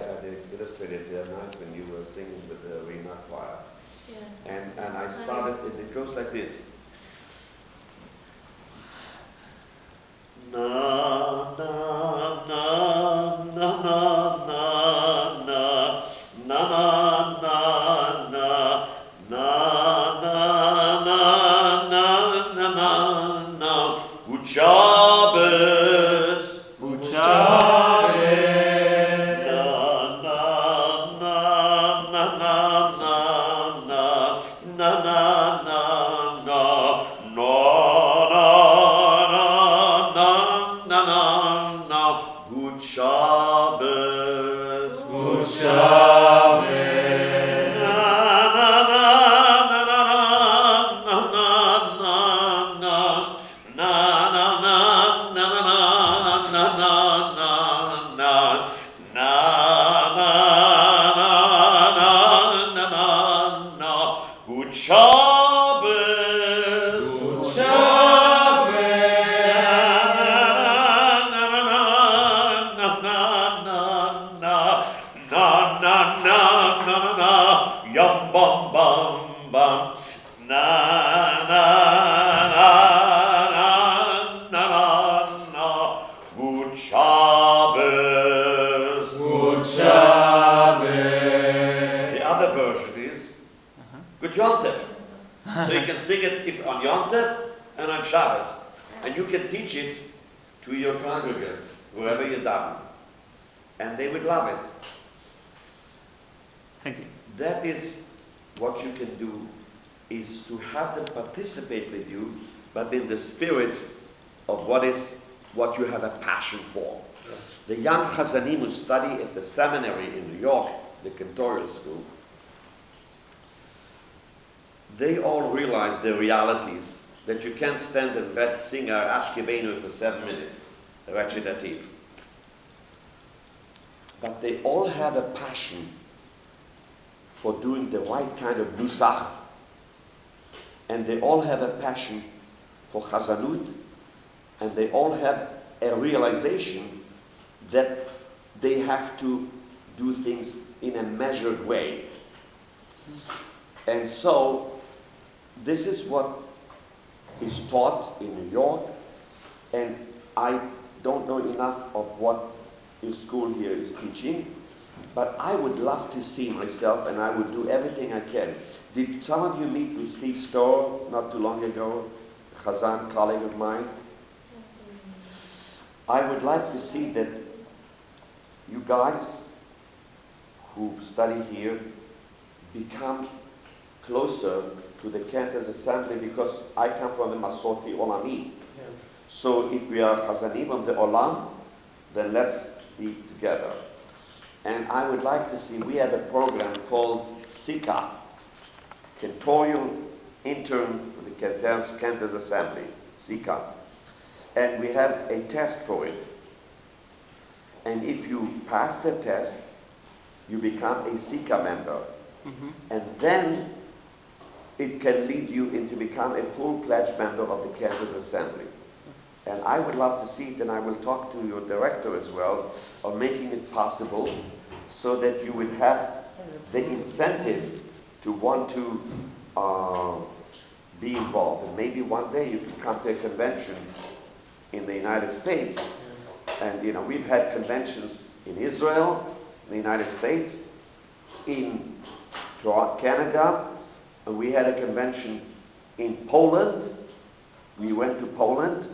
I illustrated the other night when you were singing with the arena choir. Yeah. And I started, it goes like this. Na na na na na na na na na na na na na na na na Good Shabbos, Good Shabbos. na na na na na na na na na na na Good Shabbos, Good Shabbos. Good Shabbos, Good Shabbos. Yum bum bum bum. Na na na na na na. Good Shabbos. Good Shabbos. The other version is Good Yontif. So you can sing it if on Yontif and on Shabbos, and you can teach it to your congregants wherever you're done, and they would love it. Thank you. That is what you can do, is to have them participate with you, but in the spirit of what you have a passion for. Yes. The young Chazanim who study at the seminary in New York, the cantorial school, they all realize the realities that you can't stand and sing Ashkebenu for 7 minutes, a recitative. But they all have a passion for doing the right kind of nusach, and they all have a passion for chazanut, and they all have a realization that they have to do things in a measured way. And so this is what is taught in New York, and I don't know enough of what your school here is teaching, but I would love to see myself, and I would do everything I can. Did some of you meet with Steve Storer not too long ago, a Jazan colleague of mine? I would like to see that you guys who study here become closer to the Cantors Assembly, because I come from the Masoti Olami. Yeah. So if we are Chazanim of the Olam, then let's be together. And I would like to see, we have a program called SICA, Cantorial Intern for the Cantors Assembly, SICA. And we have a test for it. And if you pass the test, you become a SICA member. And then it can lead you into become a full-fledged member of the Cantors Assembly. And I would love to see it, and I will talk to your director as well, of making it possible so that you would have the incentive to want to be involved. And maybe one day you can come to a convention in the United States. And you know, we've had conventions in Israel, in the United States, in Canada, and we had a convention in Poland. We went to Poland,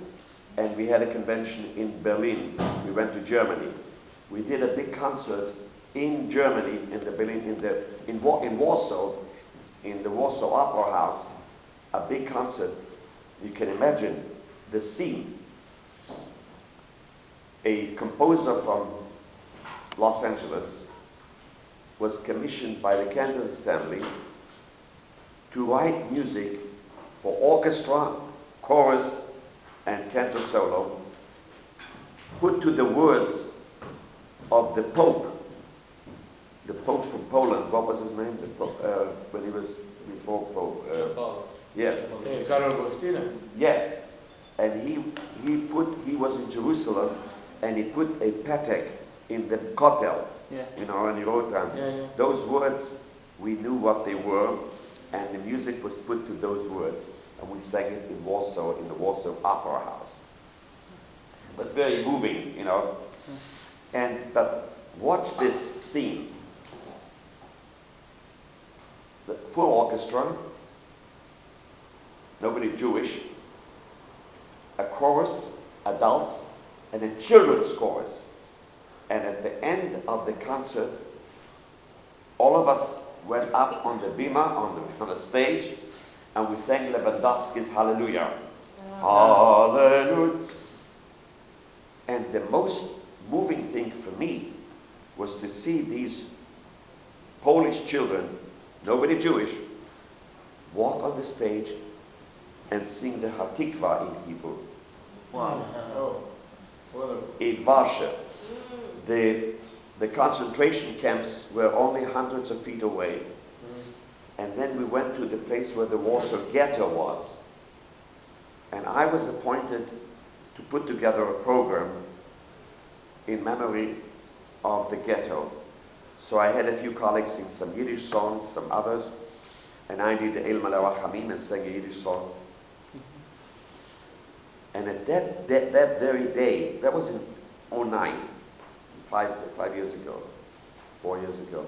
and we had a convention in Berlin. We went to Germany. We did a big concert in Germany, in Warsaw, in the Warsaw Opera House, a big concert. You can imagine the scene. A composer from Los Angeles was commissioned by the Cantors Assembly to write music for orchestra, chorus, and cantor solo, put to the words of the Pope from Poland. What was his name? The Pope, when he was before Pope. Yes. Karol Wojtyla. Yes. And he was in Jerusalem, and he put a patek in the kotel, Yeah. you know, and he wrote down. Yeah. Those words, we knew what they were, and the music was put to those words. And we sang it in Warsaw, in the Warsaw Opera House. It was very moving, you know. But watch this scene. The full orchestra, nobody Jewish, a chorus, adults, and a children's chorus. And at the end of the concert, all of us went up on the bima, on the stage, and we sang Lewandowski's Hallelujah. Hallelujah. And the most moving thing for me was to see these Polish children, nobody Jewish, walk on the stage and sing the Hatikva in Hebrew. Wow. In Warsaw, the concentration camps were only hundreds of feet away. And then we went to the place where the Warsaw Ghetto was. And I was appointed to put together a program in memory of the ghetto. So I had a few colleagues sing some Yiddish songs, some others, and I did the El Malawachamim and sang a Yiddish song. And at that very day, that was in 2009, 5 years ago, 4 years ago,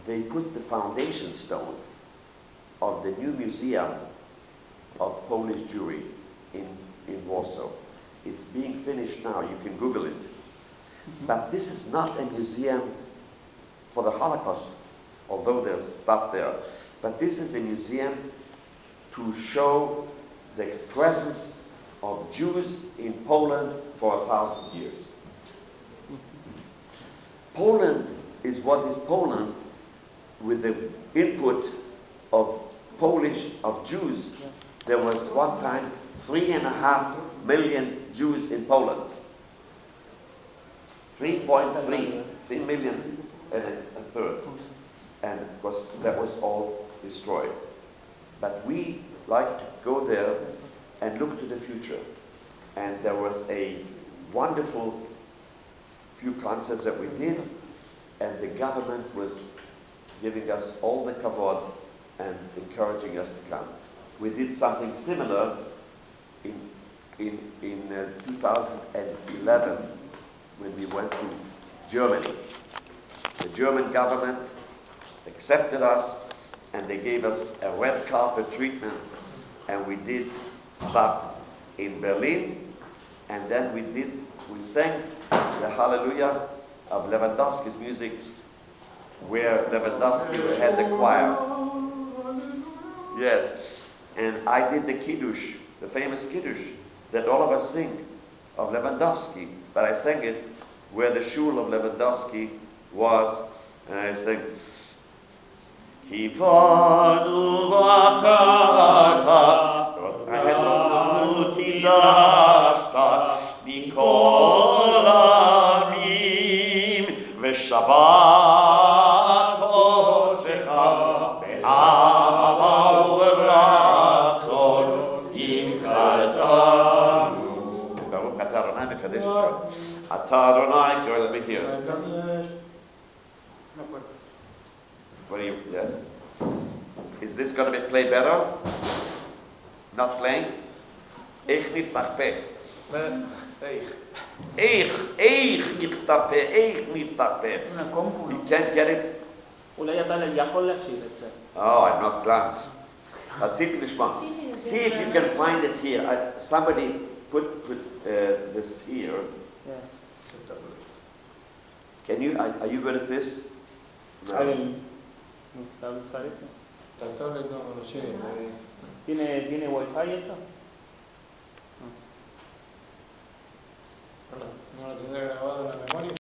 they put the foundation stone of the new museum of Polish Jewry in Warsaw. It's being finished now, you can Google it. But this is not a museum for the Holocaust, although there's stuff there. But this is a museum to show the presence of Jews in Poland for 1,000 years. Poland is what is Poland with the input of Jews. There was one time 3.5 million Jews in Poland. 3 million and a third. And of course that was all destroyed. But we like to go there and look to the future. And there was a wonderful few concerts that we did, and the government was giving us all the kavod and encouraging us to come. We did something similar in 2011 when we went to Germany. The German government accepted us and they gave us a red carpet treatment, and we did stuff in Berlin, and then we sang the Hallelujah of Lewandowski's music, where Lewandowski had the choir. Yes, and I did the Kiddush, the famous Kiddush that all of us sing of Lewandowski, but I sang it where the shul of Lewandowski was, and I sang Kivanu v'achar I had no Tidashta Mikol Amim V'Shabbat Koshecha Be'ahava u'ratzon Im Kartanu Baruch Atah Adonai Mekadesh Yisrael Atah Adonai, let me hear. What do you, yes? Is this going to be played better? Not playing? Ich nicht nach P. Ich nicht nach P. Ich nicht nach P. You can't get it? Oh, I'm not glance. See if you can find it here. Somebody put this here. Yeah. Can you? Are you good at this? No. ¿Sabe usar eso? La tablet no lo sé. ¿Tiene wifi eso? No la tendré grabado en la memoria.